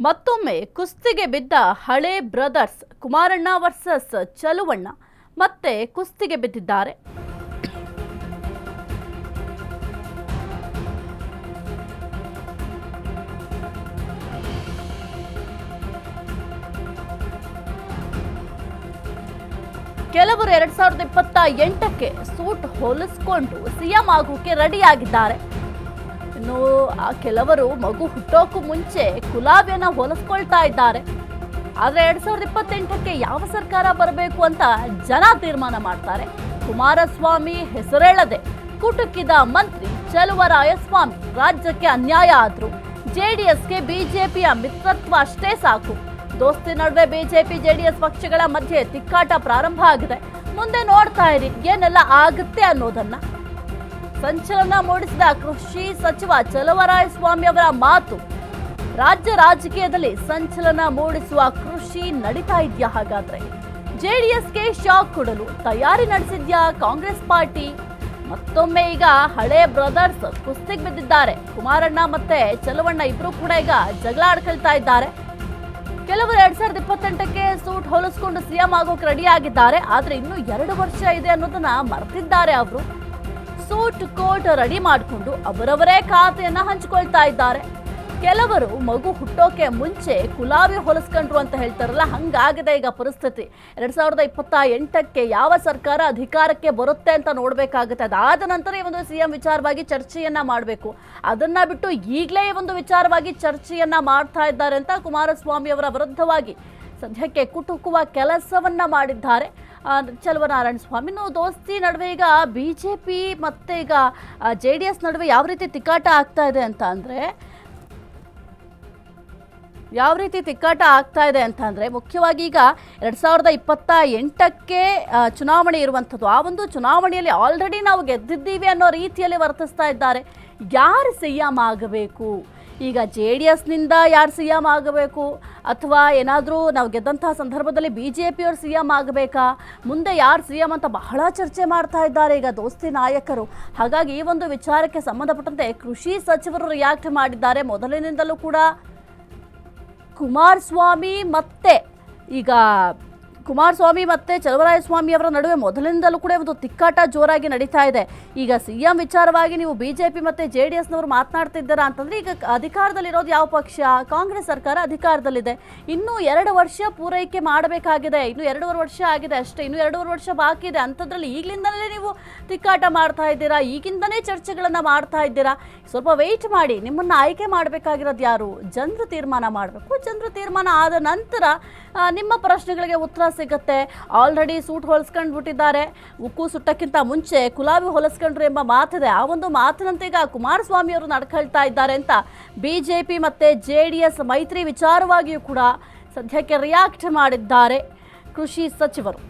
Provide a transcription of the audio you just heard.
ಮತ್ತೊಮ್ಮೆ ಕುಸ್ತಿಗೆ ಬಿದ್ದ ಹಳೆ ಬ್ರದರ್ಸ್ ಕುಮಾರಣ್ಣ ವರ್ಸಸ್ ಚಲುವಣ್ಣ ಮತ್ತೆ ಕುಸ್ತಿಗೆ ಬಿದ್ದಿದ್ದಾರೆ. ಕೆಲವರು 2028ಕ್ಕೆ ಸೂಟ್ ಹೊಲಿಸಿಕೊಂಡು ಸಿಎಂ ಆಗೋಕೆ ರೆಡಿಯಾಗಿದ್ದಾರೆ. ಇನ್ನು ಕೆಲವರು ಮಗು ಹುಟ್ಟೋಕ್ಕೂ ಮುಂಚೆ ಗುಲಾಬಿಯನ್ನ ಹೊಲಿಸ್ಕೊಳ್ತಾ ಇದ್ದಾರೆ. ಆದ್ರೆ 2028ಕ್ಕೆ ಯಾವ ಸರ್ಕಾರ ಬರಬೇಕು ಅಂತ ಜನ ತೀರ್ಮಾನ ಮಾಡ್ತಾರೆ. ಕುಮಾರಸ್ವಾಮಿ ಹೆಸರೇಳದೆ ಕುಟುಕಿದ ಮಂತ್ರಿ ಚಲುವರಾಯಸ್ವಾಮಿ ರಾಜ್ಯಕ್ಕೆ ಅನ್ಯಾಯ ಆದ್ರು. ಜೆಡಿಎಸ್ಗೆ ಬಿಜೆಪಿಯ ಮಿತ್ರತ್ವ ಅಷ್ಟೇ ಸಾಕು. ದೋಸ್ತಿ ನಡುವೆ ಬಿಜೆಪಿ ಜೆಡಿಎಸ್ ಪಕ್ಷಗಳ ಮಧ್ಯೆ ತಿಕ್ಕಾಟ ಪ್ರಾರಂಭ ಆಗಿದೆ. ಮುಂದೆ ನೋಡ್ತಾ ಇರಿ ಏನೆಲ್ಲ ಆಗುತ್ತೆ ಅನ್ನೋದನ್ನ. ಸಂಚಲನ ಮೂಡಿಸಿದ ಕೃಷಿ ಸಚಿವ ಚಲುವರಾಯಸ್ವಾಮಿ ಅವರ ಮಾತು. ರಾಜ್ಯ ರಾಜಕೀಯದಲ್ಲಿ ಸಂಚಲನ ಮೂಡಿಸುವ ಕೃಷಿ ನಡೀತಾ ಇದೆಯಾ? ಹಾಗಾದ್ರೆ ಜೆಡಿಎಸ್ಗೆ ಶಾಕ್ ಕೊಡಲು ತಯಾರಿ ನಡೆಸಿದ್ಯಾ ಕಾಂಗ್ರೆಸ್ ಪಾರ್ಟಿ? ಮತ್ತೊಮ್ಮೆ ಈಗ ಹಳೆ ಬ್ರದರ್ಸ್ ಕುಸ್ತಿಗೆ ಬಿದ್ದಿದ್ದಾರೆ. ಕುಮಾರಣ್ಣ ಮತ್ತೆ ಚಲುವಣ್ಣ ಇಬ್ರು ಕೂಡ ಈಗ ಜಗಳ ಆಡ್ಕೊಳ್ತಾ ಇದ್ದಾರೆ. ಕೆಲವರು 2028ಕ್ಕೆ ಸೂಟ್ ಹೊಲಿಸ್ಕೊಂಡು ಸಿಎಂ ಆಗೋಕೆ ರೆಡಿ ಆಗಿದ್ದಾರೆ. ಆದ್ರೆ ಇನ್ನು 2 ವರ್ಷ ಇದೆ ಅನ್ನೋದನ್ನ ಮರೆತಿದ್ದಾರೆ ಅವರು. ಸೂಟ್ ಕೋಟ್ ರೆಡಿ ಮಾಡಿಕೊಂಡು ಅವರವರೇ ಖಾತೆಯನ್ನ ಹಂಚಿಕೊಳ್ತಾ ಇದ್ದಾರೆ. ಕೆಲವರು ಮಗು ಹುಟ್ಟೋಕೆ ಮುಂಚೆ ಗುಲಾಬಿ ಹೊಲಿಸ್ಕೊಂಡ್ರು ಅಂತ ಹೇಳ್ತಾರಲ್ಲ, ಹಂಗಾಗಿದೆ ಈಗ ಪರಿಸ್ಥಿತಿ. 2028ಕ್ಕೆ ಯಾವ ಸರ್ಕಾರ ಅಧಿಕಾರಕ್ಕೆ ಬರುತ್ತೆ ಅಂತ ನೋಡ್ಬೇಕಾಗುತ್ತೆ. ಅದಾದ ನಂತರ ಈ ಒಂದು ಸಿಎಂ ವಿಚಾರವಾಗಿ ಚರ್ಚೆಯನ್ನ ಮಾಡಬೇಕು. ಅದನ್ನ ಬಿಟ್ಟು ಈಗಲೇ ಈ ಒಂದು ವಿಚಾರವಾಗಿ ಚರ್ಚೆಯನ್ನ ಮಾಡ್ತಾ ಇದ್ದಾರೆ ಅಂತ ಕುಮಾರಸ್ವಾಮಿ ಅವರ ವಿರುದ್ಧವಾಗಿ ಸದ್ಯಕ್ಕೆ ಕುಟುಕುವ ಕೆಲಸವನ್ನ ಮಾಡಿದ್ದಾರೆ ಚಲುವರಾಯಸ್ವಾಮಿ. ದೋಸ್ತಿ ನಡುವೆ ಈಗ ಬಿಜೆಪಿ ಮತ್ತೆ ಈಗ ಜೆಡಿಎಸ್ ನಡುವೆ ಯಾವ ರೀತಿ ತಿಕ್ಕಾಟ ಆಗ್ತಾ ಇದೆ ಅಂತ ಅಂದ್ರೆ ಮುಖ್ಯವಾಗಿ ಈಗ 2028ಕ್ಕೆ ಚುನಾವಣೆ ಇರುವಂಥದ್ದು. ಆ ಒಂದು ಚುನಾವಣೆಯಲ್ಲಿ ಆಲ್ರೆಡಿ ನಾವು ಗೆದ್ದಿದ್ದೀವಿ ಅನ್ನೋ ರೀತಿಯಲ್ಲಿ ವರ್ತಿಸ್ತಾ ಇದ್ದಾರೆ. ಯಾರು ಸಿಎಂ ಆಗಬೇಕು? ಈಗ ಜೆಡಿಎಸ್ನಿಂದ ಯಾರು ಸಿಎಂ ಆಗಬೇಕು, ಅಥವಾ ಏನಾದರೂ ನಾವು ಗೆದ್ದಂತಹ ಸಂದರ್ಭದಲ್ಲಿ ಬಿಜೆಪಿಯವರು ಸಿಎಂ ಆಗಬೇಕಾ, ಮುಂದೆ ಯಾರು ಸಿಎಂ ಅಂತ ಬಹಳ ಚರ್ಚೆ ಮಾಡ್ತಾ ಇದ್ದಾರೆ ಈಗ ದೋಸ್ತಿ ನಾಯಕರು. ಹಾಗಾಗಿ ಈ ಒಂದು ವಿಚಾರಕ್ಕೆ ಸಂಬಂಧಪಟ್ಟಂತೆ ಕೃಷಿ ಸಚಿವರು ರಿಯಾಕ್ಟ್ ಮಾಡಿದ್ದಾರೆ. ಮೊದಲಿನಿಂದಲೂ ಕೂಡ ಕುಮಾರಸ್ವಾಮಿ ಮತ್ತೆ ಚಲುವರಾಯಸ್ವಾಮಿ ಅವರ ನಡುವೆ ಮೊದಲಿನಿಂದಲೂ ಕೂಡ ಒಂದು ತಿಕ್ಕಾಟ ಜೋರಾಗಿ ನಡೀತಾ ಇದೆ. ಈಗ ಸಿಎಂ ವಿಚಾರವಾಗಿ ನೀವು ಬಿಜೆಪಿ ಮತ್ತೆ ಜೆಡಿಎಸ್ನವರು ಮಾತನಾಡ್ತಿದ್ದೀರಾ ಅಂತಂದ್ರೆ, ಈಗ ಅಧಿಕಾರದಲ್ಲಿರೋದು ಯಾವ ಪಕ್ಷ? ಕಾಂಗ್ರೆಸ್ ಸರ್ಕಾರ ಅಧಿಕಾರದಲ್ಲಿದೆ. ಇನ್ನೂ 2 ವರ್ಷ ಪೂರೈಕೆ ಮಾಡಬೇಕಾಗಿದೆ. ಇನ್ನು 2.5 ವರ್ಷ ಆಗಿದೆ ಅಷ್ಟೇ. ಇನ್ನು 2.5 ವರ್ಷ ಬಾಕಿ ಇದೆ. ಅಂಥದ್ರಲ್ಲಿ ಈಗಲಿಂದಲೇ ನೀವು ತಿಕ್ಕಾಟ ಮಾಡ್ತಾ ಇದ್ದೀರಾ, ಈಗಿಂದನೇ ಚರ್ಚೆಗಳನ್ನ ಮಾಡ್ತಾ ಇದ್ದೀರಾ. ಸ್ವಲ್ಪ ವೆಯ್ಟ್ ಮಾಡಿ. ನಿಮ್ಮನ್ನ ಆಯ್ಕೆ ಮಾಡಬೇಕಾಗಿರೋದು ಯಾರು? ಜನರು ತೀರ್ಮಾನ ಮಾಡಬೇಕು. ಜನರು ತೀರ್ಮಾನ ಆದ ನಂತರ ನಿಮ್ಮ ಪ್ರಶ್ನೆಗಳಿಗೆ ಉತ್ತರ ಸಿಗುತ್ತೆ. ಆಲ್ರೆಡಿ ಸೂಟ್ ಹೊಲಿಸ್ಕೊಂಡು ಬಿಟ್ಟಿದ್ದಾರೆ. ಉಕ್ಕು ಸುಟ್ಟಕ್ಕಿಂತ ಮುಂಚೆ ಗುಲಾಬಿ ಹೊಲಿಸ್ಕೊಂಡ್ರು ಎಂಬ ಮಾತಿದೆ. ಆ ಒಂದು ಮಾತಿನಂತೆ ಈಗ ಕುಮಾರಸ್ವಾಮಿ ಅವರು ನಡ್ಕೊಳ್ತಾ ಇದ್ದಾರೆ ಅಂತ ಬಿಜೆಪಿ ಮತ್ತೆ ಜೆಡಿಎಸ್ ಮೈತ್ರಿ ವಿಚಾರವಾಗಿಯೂ ಕೂಡ ಸದ್ಯಕ್ಕೆ ರಿಯಾಕ್ಟ್ ಮಾಡಿದ್ದಾರೆ ಕೃಷಿ ಸಚಿವರು.